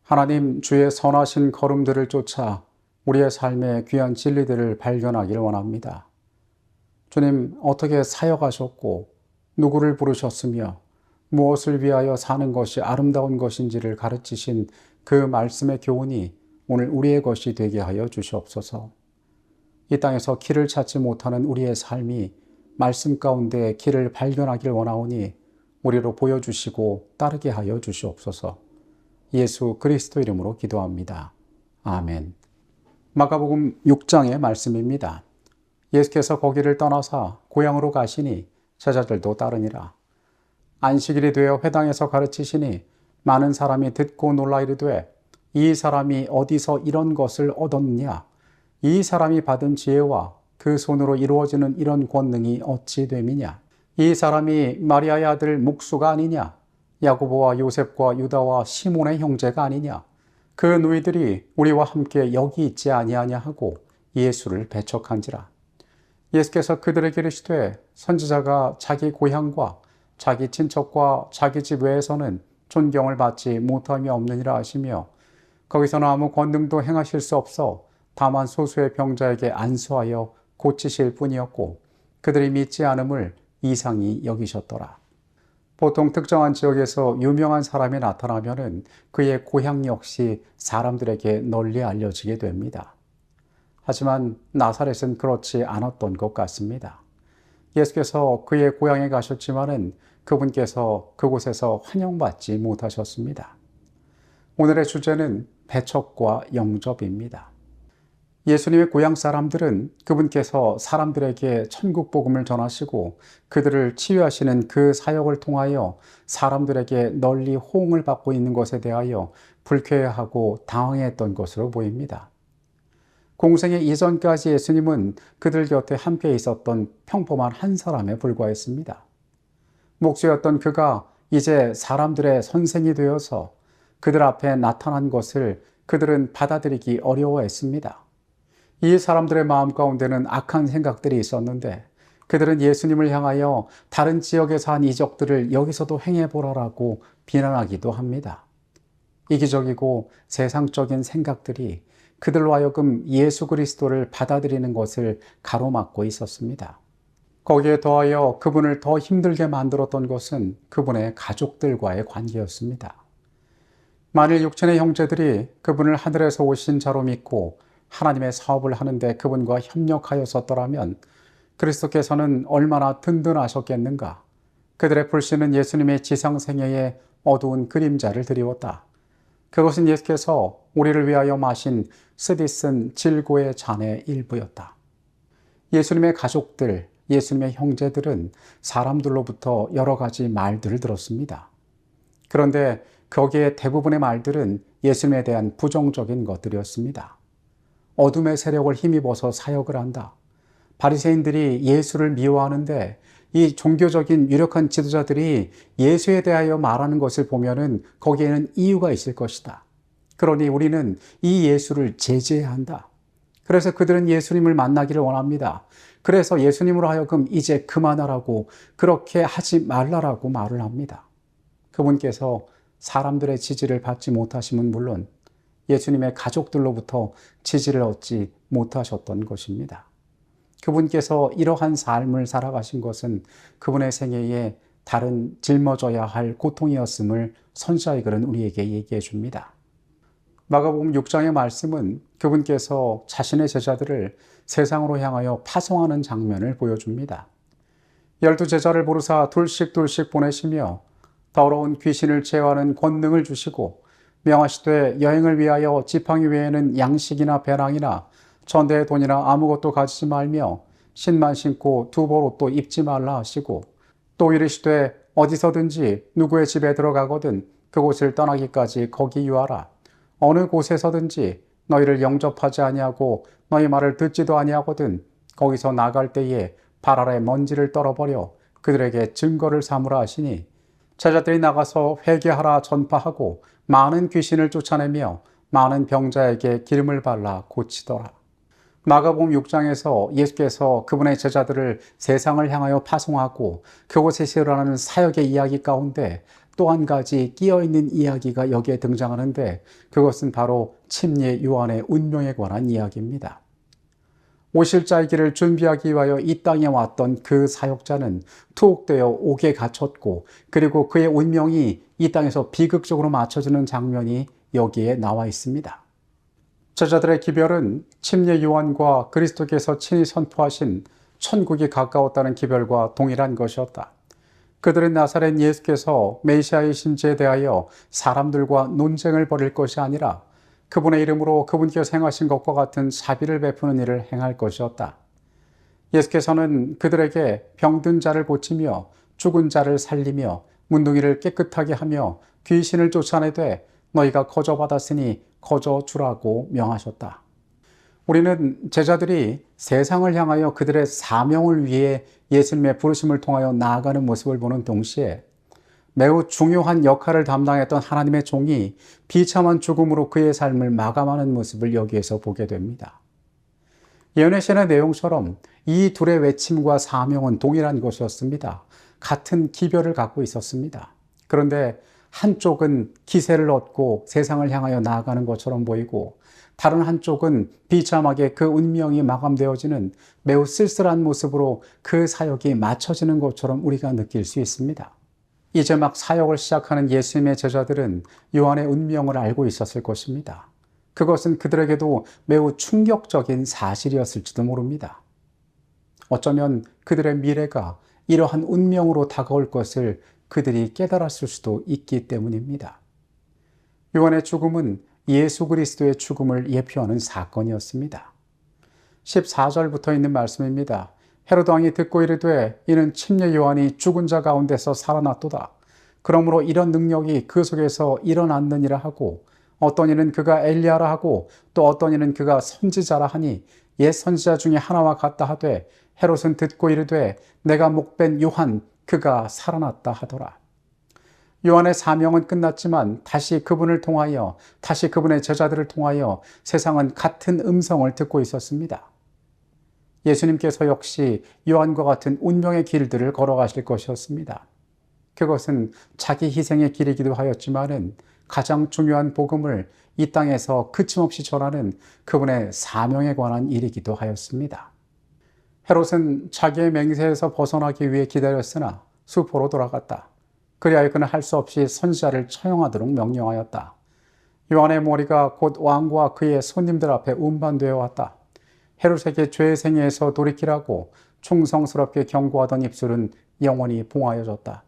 하나님, 주의 선하신 걸음들을 쫓아 우리의 삶의 귀한 진리들을 발견하길 원합니다. 주님, 어떻게 사역하셨고 누구를 부르셨으며 무엇을 위하여 사는 것이 아름다운 것인지를 가르치신 그 말씀의 교훈이 오늘 우리의 것이 되게 하여 주시옵소서. 이 땅에서 길을 찾지 못하는 우리의 삶이 말씀 가운데 길을 발견하길 원하오니 우리로 보여주시고 따르게 하여 주시옵소서. 예수 그리스도 이름으로 기도합니다. 아멘. 마가복음 6장의 말씀입니다. 예수께서 거기를 떠나사 고향으로 가시니 제자들도 따르니라. 안식일이 되어 회당에서 가르치시니 많은 사람이 듣고 놀라 이르되 이 사람이 어디서 이런 것을 얻었느냐? 이 사람이 받은 지혜와 그 손으로 이루어지는 이런 권능이 어찌 됨이냐? 이 사람이 마리아의 아들 목수가 아니냐? 야고보와 요셉과 유다와 시몬의 형제가 아니냐? 그 누이들이 우리와 함께 여기 있지 아니하냐 하고 예수를 배척한지라. 예수께서 그들에게 이르시되 선지자가 자기 고향과 자기 친척과 자기 집 외에서는 존경을 받지 못함이 없느니라 하시며 거기서는 아무 권능도 행하실 수 없어 다만 소수의 병자에게 안수하여 고치실 뿐이었고 그들이 믿지 않음을 이상히 여기셨더라. 보통 특정한 지역에서 유명한 사람이 나타나면 그의 고향 역시 사람들에게 널리 알려지게 됩니다. 하지만 나사렛은 그렇지 않았던 것 같습니다. 예수께서 그의 고향에 가셨지만은 그분께서 그곳에서 환영받지 못하셨습니다. 오늘의 주제는 배척과 영접입니다. 예수님의 고향 사람들은 그분께서 사람들에게 천국 복음을 전하시고 그들을 치유하시는 그 사역을 통하여 사람들에게 널리 호응을 받고 있는 것에 대하여 불쾌해하고 당황했던 것으로 보입니다. 공생의 이전까지 예수님은 그들 곁에 함께 있었던 평범한 한 사람에 불과했습니다. 목수였던 그가 이제 사람들의 선생이 되어서 그들 앞에 나타난 것을 그들은 받아들이기 어려워했습니다. 이 사람들의 마음 가운데는 악한 생각들이 있었는데 그들은 예수님을 향하여 다른 지역에서 한 이적들을 여기서도 행해보라라고 비난하기도 합니다. 이기적이고 세상적인 생각들이 그들로 하여금 예수 그리스도를 받아들이는 것을 가로막고 있었습니다. 거기에 더하여 그분을 더 힘들게 만들었던 것은 그분의 가족들과의 관계였습니다. 만일 육신의 형제들이 그분을 하늘에서 오신 자로 믿고 하나님의 사업을 하는데 그분과 협력하였었더라면 그리스도께서는 얼마나 든든하셨겠는가. 그들의 불신은 예수님의 지상생애의 어두운 그림자를 드리웠다. 그것은 예수께서 우리를 위하여 마신 쓰디쓴 질고의 잔의 일부였다. 예수님의 가족들, 예수님의 형제들은 사람들로부터 여러 가지 말들을 들었습니다. 그런데 거기에 대부분의 말들은 예수님에 대한 부정적인 것들이었습니다. 어둠의 세력을 힘입어서 사역을 한다. 바리새인들이 예수를 미워하는데 이 종교적인 유력한 지도자들이 예수에 대하여 말하는 것을 보면은 거기에는 이유가 있을 것이다. 그러니 우리는 이 예수를 제재해야 한다. 그래서 그들은 예수님을 만나기를 원합니다. 그래서 예수님으로 하여금 이제 그만하라고, 그렇게 하지 말라라고 말을 합니다. 그분께서 사람들의 지지를 받지 못하심은 물론 예수님의 가족들로부터 지지를 얻지 못하셨던 것입니다. 그분께서 이러한 삶을 살아가신 것은 그분의 생애에 다른 짊어져야 할 고통이었음을 선지자의 글은 우리에게 얘기해 줍니다. 마가복음 6장의 말씀은 그분께서 자신의 제자들을 세상으로 향하여 파송하는 장면을 보여줍니다. 12제자를 부르사 둘씩 보내시며 더러운 귀신을 제어하는 권능을 주시고 명하시되 여행을 위하여 지팡이 외에는 양식이나 배낭이나 전대의 돈이나 아무것도 가지지 말며 신만 신고 두벌 옷도 입지 말라 하시고 또 이르시되 어디서든지 누구의 집에 들어가거든 그곳을 떠나기까지 거기 유하라. 어느 곳에서든지 너희를 영접하지 아니하고 너희 말을 듣지도 아니하거든 거기서 나갈 때에 발 아래 먼지를 떨어버려 그들에게 증거를 삼으라 하시니 제자들이 나가서 회개하라 전파하고 많은 귀신을 쫓아내며 많은 병자에게 기름을 발라 고치더라. 마가복음 6장에서 예수께서 그분의 제자들을 세상을 향하여 파송하고 그곳에서 일어나는 사역의 이야기 가운데 또 한 가지 끼어있는 이야기가 여기에 등장하는데 그것은 바로 침례 요한의 운명에 관한 이야기입니다. 오실 자의 길을 준비하기 위하여 이 땅에 왔던 그 사역자는 투옥되어 옥에 갇혔고 그리고 그의 운명이 이 땅에서 비극적으로 맞춰지는 장면이 여기에 나와 있습니다. 제자들의 기별은 침례 요한과 그리스도께서 친히 선포하신 천국이 가까웠다는 기별과 동일한 것이었다. 그들은 나사렛 예수께서 메시아이신 지에 대하여 사람들과 논쟁을 벌일 것이 아니라 그분의 이름으로 그분께서 행하신 것과 같은 자비를 베푸는 일을 행할 것이었다. 예수께서는 그들에게 병든 자를 고치며 죽은 자를 살리며 문둥이를 깨끗하게 하며 귀신을 쫓아내되 너희가 거저 받았으니 거저 주라고 명하셨다. 우리는 제자들이 세상을 향하여 그들의 사명을 위해 예수님의 부르심을 통하여 나아가는 모습을 보는 동시에 매우 중요한 역할을 담당했던 하나님의 종이 비참한 죽음으로 그의 삶을 마감하는 모습을 여기에서 보게 됩니다. 예언의 신의 내용처럼 이 둘의 외침과 사명은 동일한 것이었습니다. 같은 기별을 갖고 있었습니다. 그런데 한쪽은 기세를 얻고 세상을 향하여 나아가는 것처럼 보이고 다른 한쪽은 비참하게 그 운명이 마감되어지는 매우 쓸쓸한 모습으로 그 사역이 맞춰지는 것처럼 우리가 느낄 수 있습니다. 이제 막 사역을 시작하는 예수님의 제자들은 요한의 운명을 알고 있었을 것입니다. 그것은 그들에게도 매우 충격적인 사실이었을지도 모릅니다. 어쩌면 그들의 미래가 이러한 운명으로 다가올 것을 그들이 깨달았을 수도 있기 때문입니다. 요한의 죽음은 예수 그리스도의 죽음을 예표하는 사건이었습니다. 14절부터 있는 말씀입니다. 헤로드 왕이 듣고 이르되 이는 침례 요한이 죽은 자 가운데서 살아났도다. 그러므로 이런 능력이 그 속에서 일어났느니라 하고 어떤 이는 그가 엘리야라 하고 또 어떤 이는 그가 선지자라 하니 옛 선지자 중에 하나와 같다 하되 헤롯은 듣고 이르되 내가 목벤 요한 그가 살아났다 하더라. 요한의 사명은 끝났지만 다시 그분을 통하여 다시 그분의 제자들을 통하여 세상은 같은 음성을 듣고 있었습니다. 예수님께서 역시 요한과 같은 운명의 길들을 걸어가실 것이었습니다. 그것은 자기 희생의 길이기도 하였지만은 가장 중요한 복음을 이 땅에서 그침없이 전하는 그분의 사명에 관한 일이기도 하였습니다. 헤롯은 자기의 맹세에서 벗어나기 위해 기다렸으나 수포로 돌아갔다. 그리하여 그는 할 수 없이 선지자를 처형하도록 명령하였다. 요한의 머리가 곧 왕과 그의 손님들 앞에 운반되어 왔다. 헤롯에게 죄의 생애에서 돌이키라고 충성스럽게 경고하던 입술은 영원히 봉하여졌다.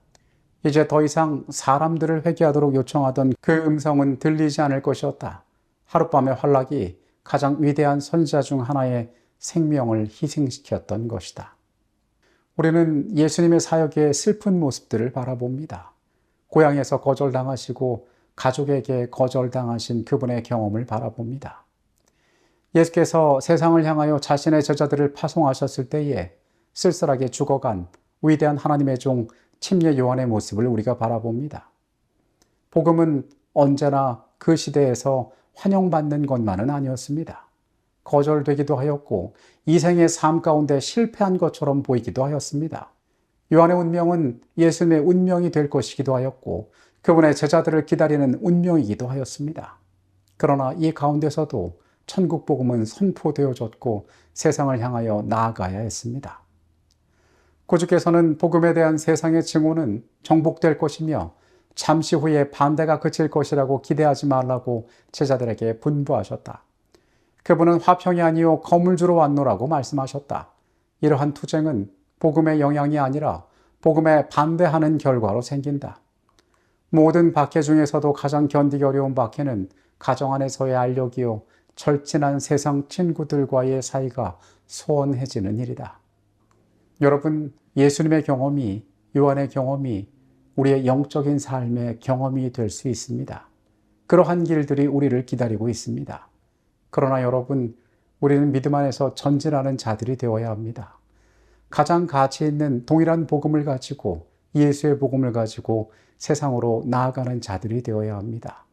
이제 더 이상 사람들을 회개하도록 요청하던 그 음성은 들리지 않을 것이었다. 하룻밤의 환락이 가장 위대한 선지자 중 하나의 생명을 희생시켰던 것이다. 우리는 예수님의 사역의 슬픈 모습들을 바라봅니다. 고향에서 거절당하시고 가족에게 거절당하신 그분의 경험을 바라봅니다. 예수께서 세상을 향하여 자신의 제자들을 파송하셨을 때에 쓸쓸하게 죽어간 위대한 하나님의 종 침례 요한의 모습을 우리가 바라봅니다. 복음은 언제나 그 시대에서 환영받는 것만은 아니었습니다. 거절되기도 하였고 이생의 삶 가운데 실패한 것처럼 보이기도 하였습니다. 요한의 운명은 예수님의 운명이 될 것이기도 하였고 그분의 제자들을 기다리는 운명이기도 하였습니다. 그러나 이 가운데서도 천국 복음은 선포되어졌고 세상을 향하여 나아가야 했습니다. 구주께서는 복음에 대한 세상의 증오는 정복될 것이며 잠시 후에 반대가 그칠 것이라고 기대하지 말라고 제자들에게 분부하셨다. 그분은 화평이 아니요 거물주로 왔노라고 말씀하셨다. 이러한 투쟁은 복음의 영향이 아니라 복음에 반대하는 결과로 생긴다. 모든 박해 중에서도 가장 견디기 어려운 박해는 가정 안에서의 알력이요 절친한 세상 친구들과의 사이가 소원해지는 일이다. 여러분, 예수님의 경험이, 요한의 경험이 우리의 영적인 삶의 경험이 될 수 있습니다. 그러한 길들이 우리를 기다리고 있습니다. 그러나 여러분, 우리는 믿음 안에서 전진하는 자들이 되어야 합니다. 가장 가치 있는 동일한 복음을 가지고 예수의 복음을 가지고 세상으로 나아가는 자들이 되어야 합니다.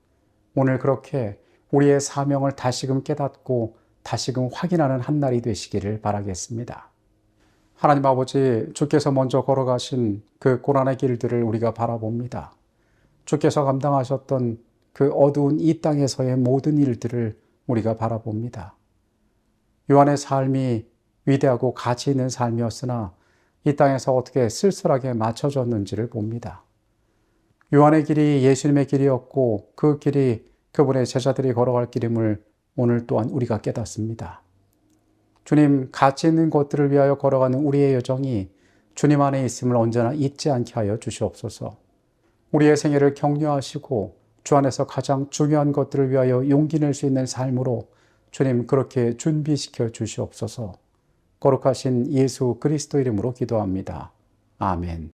오늘 그렇게 우리의 사명을 다시금 깨닫고 다시금 확인하는 한 날이 되시기를 바라겠습니다. 하나님 아버지, 주께서 먼저 걸어가신 그 고난의 길들을 우리가 바라봅니다. 주께서 감당하셨던 그 어두운 이 땅에서의 모든 일들을 우리가 바라봅니다. 요한의 삶이 위대하고 가치 있는 삶이었으나 이 땅에서 어떻게 쓸쓸하게 맞춰졌는지를 봅니다. 요한의 길이 예수님의 길이었고 그 길이 그분의 제자들이 걸어갈 길임을 오늘 또한 우리가 깨닫습니다. 주님, 가치 있는 것들을 위하여 걸어가는 우리의 여정이 주님 안에 있음을 언제나 잊지 않게 하여 주시옵소서. 우리의 생애를 격려하시고 주 안에서 가장 중요한 것들을 위하여 용기 낼 수 있는 삶으로 주님 그렇게 준비시켜 주시옵소서. 거룩하신 예수 그리스도 이름으로 기도합니다. 아멘.